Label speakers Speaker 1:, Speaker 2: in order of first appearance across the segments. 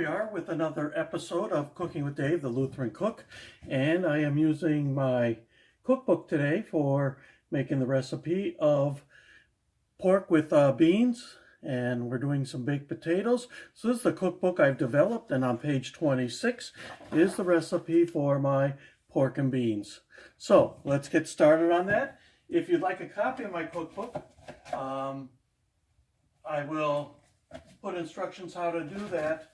Speaker 1: are with another episode of Cooking with Dave, the Lutheran Cook, and I am using my cookbook today for making the recipe of pork with beans, and we're doing some baked potatoes. So this is the cookbook I've developed, and on page 26 is the recipe for my pork and beans. So let's get started on that. If you'd like a copy of my cookbook, I will put instructions how to do that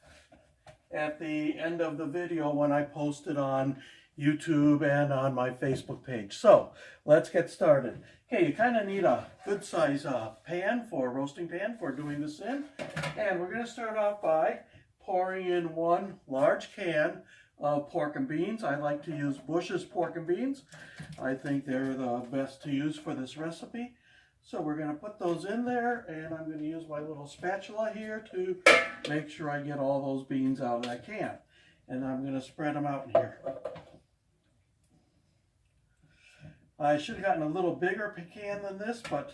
Speaker 1: at the end of the video when I post it on YouTube and on my Facebook page. So let's get started. Okay, you kind of need a good size roasting pan for doing this in. And we're going to start off by pouring in one large can of pork and beans. I like to use Bush's pork and beans. I think they're the best to use for this recipe. So we're going to put those in there, and I'm going to use my little spatula here to make sure I get all those beans out of that can. And I'm going to spread them out in here. I should have gotten a little bigger can than this, but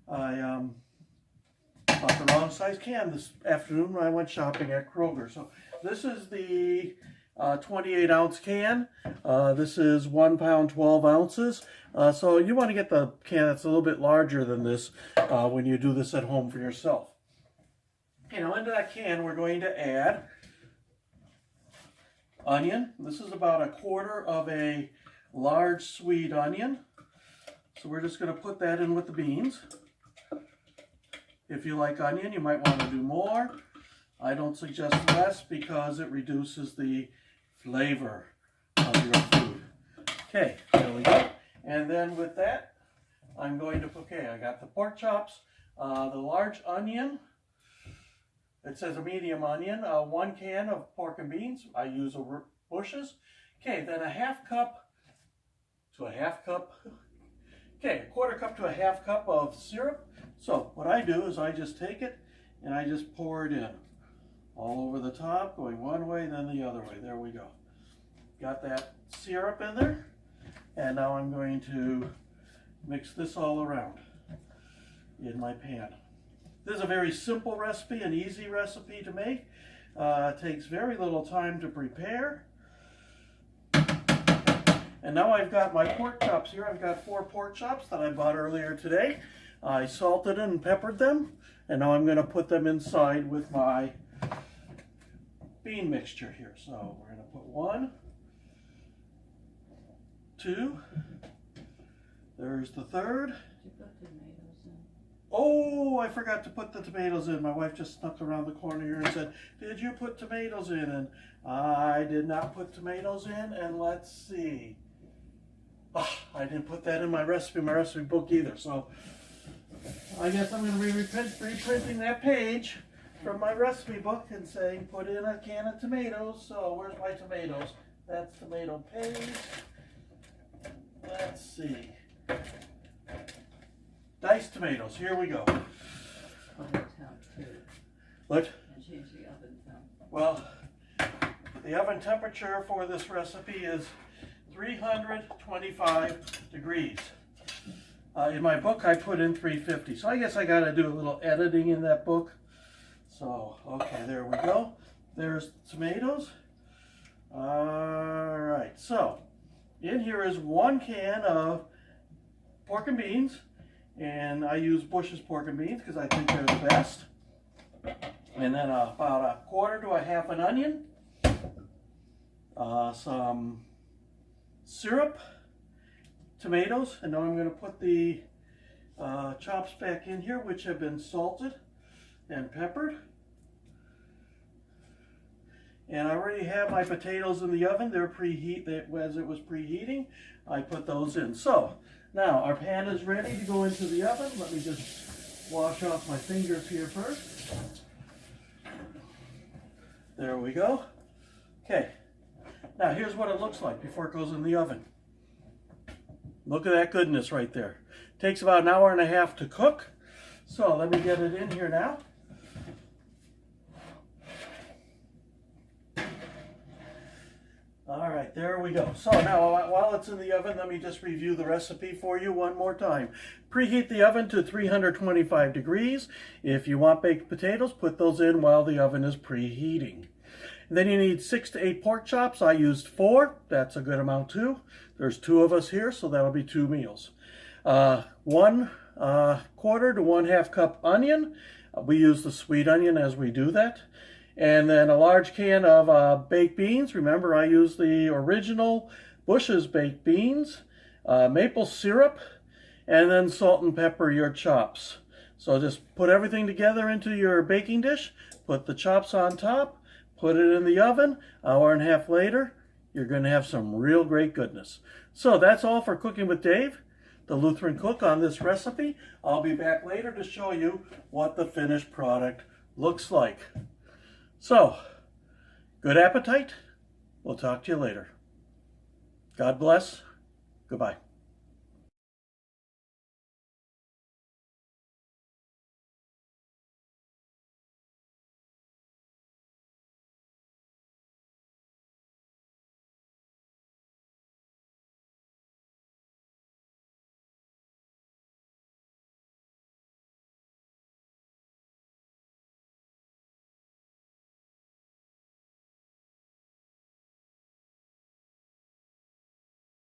Speaker 1: I bought the wrong size can this afternoon when I went shopping at Kroger. So this is the 28 ounce can. This is 1 pound 12 ounces. So you want to get the can that's a little bit larger than this when you do this at home for yourself. Okay, now into that can we're going to add onion. This is about 1/4 of a large sweet onion. So we're just going to put that in with the beans. If you like onion, you might want to do more. I don't suggest less because it reduces the flavor of your food. Okay, there we go. And then with that, I'm going to, I got the pork chops, the large onion. It says a medium onion, 1 can of pork and beans. I use Bush's. Okay, then 1/2 cup to 1/2 cup. Okay, 1/4 cup to 1/2 cup of syrup. So what I do is I just take it and I just pour it in. All over the top, going one way, then the other way. There we go. Got that syrup in there. And now I'm going to mix this all around in my pan. This is a very simple recipe, an easy recipe to make. It takes very little time to prepare. And now I've got my pork chops here. I've got 4 pork chops that I bought earlier today. I salted and peppered them. And now I'm going to put them inside with my bean mixture here. So we're going to put 1, 2, there's the 3rd.
Speaker 2: Did you put tomatoes in?
Speaker 1: Oh, I forgot to put the tomatoes in. My wife just snuck around the corner here and said, did you put tomatoes in? And I did not put tomatoes in, and let's see. I didn't put that in my recipe book either, so I guess I'm going to be reprinting that page from my recipe book and saying put in a can of tomatoes. So where's my tomatoes? That's tomato paste. Let's see. Diced tomatoes. Here we go.
Speaker 2: Oven temp too.
Speaker 1: What?
Speaker 2: And change the oven temp.
Speaker 1: Well, the oven temperature for this recipe is 325 degrees. In my book I put in 350. So I guess I got to do a little editing in that book. So, okay, there we go. There's the tomatoes. All right, so in here is 1 can of pork and beans, and I use Bush's pork and beans because I think they're the best. And then about 1/4 to 1/2 an onion, some syrup, tomatoes, and now I'm going to put the chops back in here, which have been salted and peppered. And I already have my potatoes in the oven. They're as it was preheating, I put those in. So now our pan is ready to go into the oven. Let me just wash off my fingers here first. There we go. Okay. Now here's what it looks like before it goes in the oven. Look at that goodness right there. Takes about 1.5 hours to cook. So let me get it in here now. All right, there we go. So now while it's in the oven, let me just review the recipe for you one more time. Preheat the oven to 325 degrees. If you want baked potatoes, put those in while the oven is preheating. And then you need 6 to 8 pork chops. I used 4. That's a good amount too. There's 2 of us here, so that'll be 2 meals. 1 quarter to 1/2 cup onion. We use the sweet onion as we do that. And then a large can of baked beans. Remember, I use the original Bush's baked beans, maple syrup, and then salt and pepper your chops. So just put everything together into your baking dish, put the chops on top, put it in the oven. Hour and a half later, you're going to have some real great goodness. So that's all for Cooking with Dave, the Lutheran cook, on this recipe. I'll be back later to show you what the finished product looks like. So, good appetite. We'll talk to you later. God bless. Goodbye.